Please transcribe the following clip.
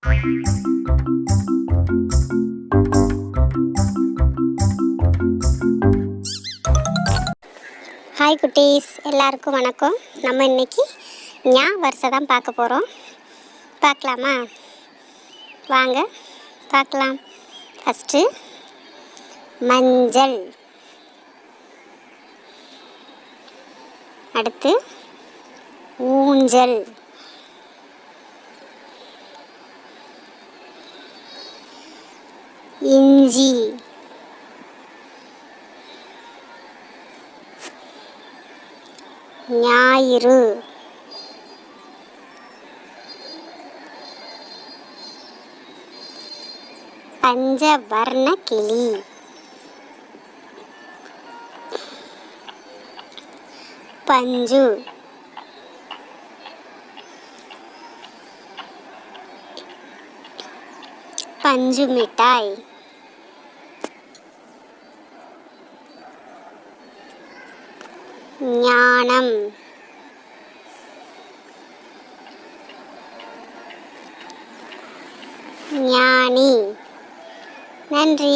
Hi குட்டீஸ், எல்லாருக்கும் வணக்கம். நம்ம இன்னைக்கு ஞா வரிசை தான் பார்க்க போகிறோம். பார்க்கலாமா? வாங்க பார்க்கலாம். ஃபஸ்ட்டு மஞ்சள், அடுத்து ஊஞ்சல், இஞ்சி, ஞாயிறு, பஞ்சவர்ண கிளி, பஞ்சு, பஞ்சு மிட்டாய், ஞானம், ஞானி. நன்றி.